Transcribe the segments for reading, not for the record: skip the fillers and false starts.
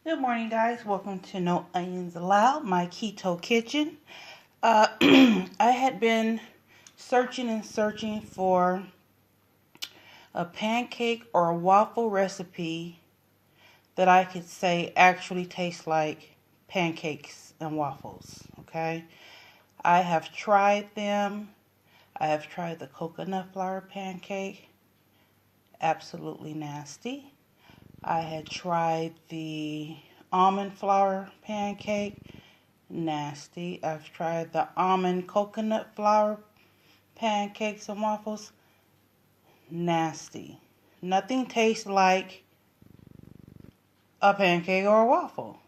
Good morning, guys. Welcome to No Onions Allowed, my keto kitchen. I had been searching and searching for a pancake or a waffle recipe that I could say actually tastes like pancakes and waffles. Okay, I have tried them. I have tried the coconut flour pancake, absolutely nasty. I had tried the almond flour pancake, nasty. I've tried the almond coconut flour pancakes and waffles, nasty. Nothing tastes like a pancake or a waffle.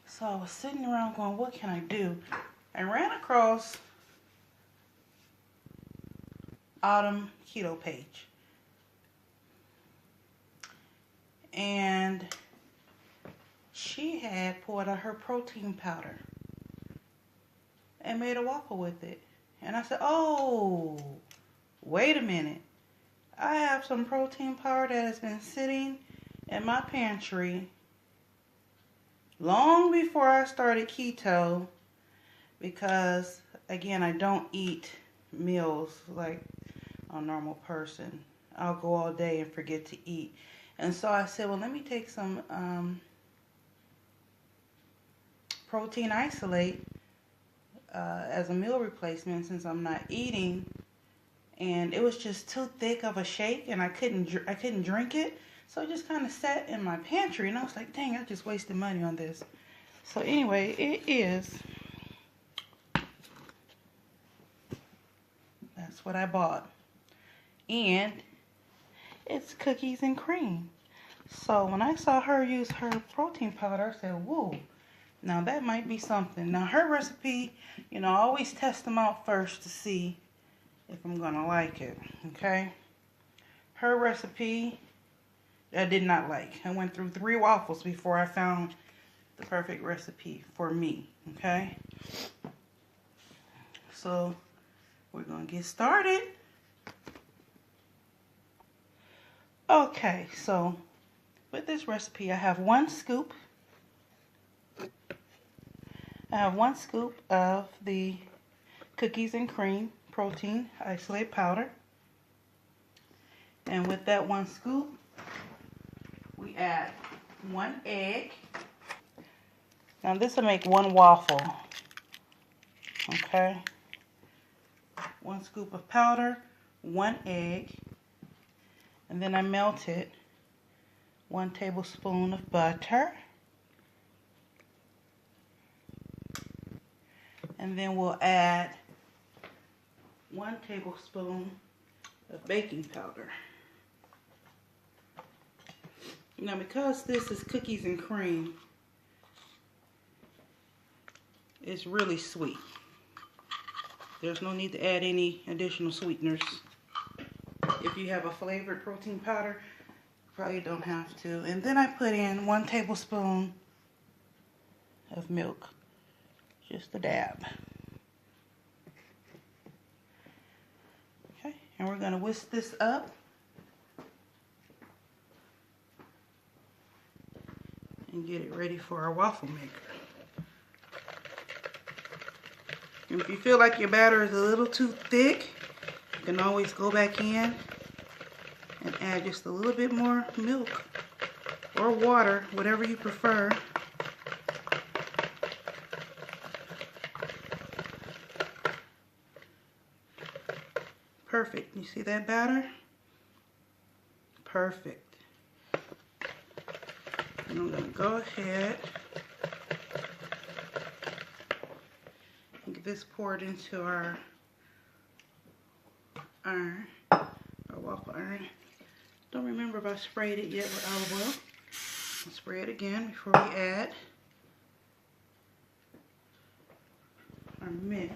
So I was sitting around going, what can I do? I ran across Autumn Keto page. And she had poured out her protein powder and made a waffle with it. And I said, oh, wait a minute. I have some protein powder that has been sitting in my pantry long before I started keto because, again, I don't eat meals like a normal person. I'll go all day and forget to eat. And so I said, well, let me take some protein isolate as a meal replacement since I'm not eating. And it was just too thick of a shake, and I couldn't drink it. So it just kind of sat in my pantry, and I was like, dang, I just wasted money on this. So anyway, it is. That's what I bought. And it's cookies and cream. So when I saw her use her protein powder, I said, whoa, now that might be something. Now her recipe, I always test them out first to see if I'm going to like it, okay? Her recipe, I did not like. I went through 3 waffles before I found the perfect recipe for me, okay? So we're going to get started. Okay, so with this recipe, I have 1 scoop. I have 1 scoop of the cookies and cream protein isolate powder. And with that 1 scoop, we add 1 egg. Now this will make 1 waffle. Okay. 1 scoop of powder, 1 egg. And then I melted 1 tablespoon of butter. And then we'll add 1 tablespoon of baking powder. Now because this is cookies and cream, it's really sweet. There's no need to add any additional sweeteners. If you have a flavored protein powder, probably don't have to. And then I put in 1 tablespoon of milk. Just a dab. Okay, and we're going to whisk this up. And get it ready for our waffle maker. And if you feel like your batter is a little too thick, you can always go back in and add just a little bit more milk or water, whatever you prefer. Perfect. You see that batter? Perfect. And I'm going to go ahead and get this poured into our iron, our waffle iron. Don't remember if I sprayed it yet with olive oil. I'll spray it again before we add our mix.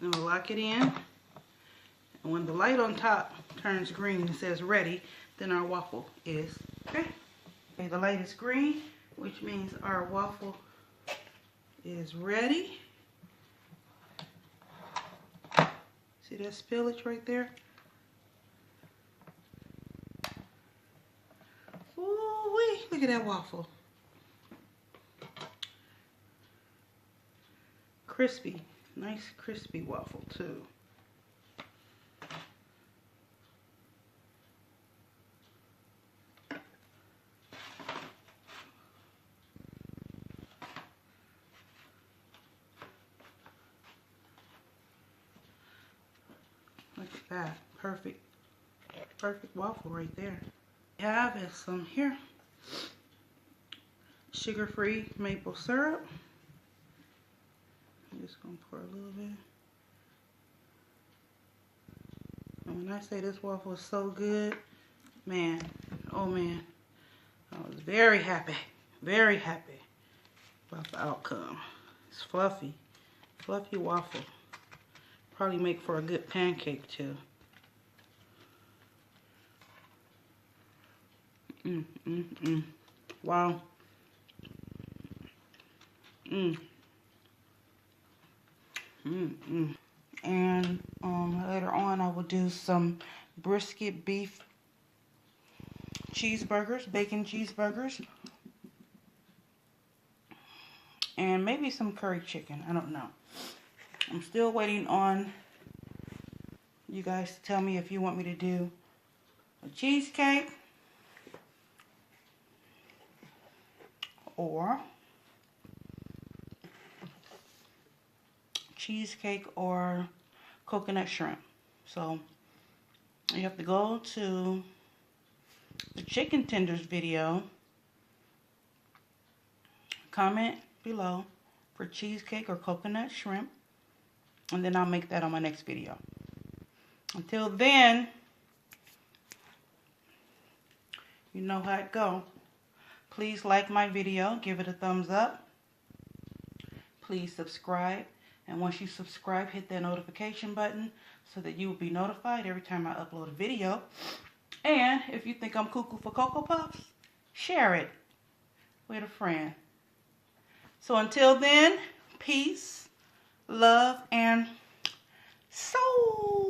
And we'll lock it in. And when the light on top turns green and says ready, then our waffle is okay. Okay, the light is green, which means our waffle is ready. See that spillage right there? Ooh-wee, look at that waffle. Crispy, nice crispy waffle too. Look at that, perfect waffle right there. We have is some here, sugar-free maple syrup. I'm just gonna pour a little bit. And when I say this waffle is so good, man, oh man, I was very happy about the outcome. It's fluffy waffle. Probably make for a good pancake too. Wow. And later on I will do some brisket beef cheeseburgers, bacon cheeseburgers, and maybe some curry chicken. I don't know. I'm still waiting on you guys to tell me if you want me to do a cheesecake or coconut shrimp. So you have to go to the chicken tenders video, comment below for cheesecake or coconut shrimp, and then I'll make that on my next video. Until then, you know how it go. Please like my video, give it a thumbs up. Please subscribe, and once you subscribe, hit that notification button so that you will be notified every time I upload a video. And if you think I'm cuckoo for Cocoa Puffs, share it with a friend. So until then, peace, love, and soul.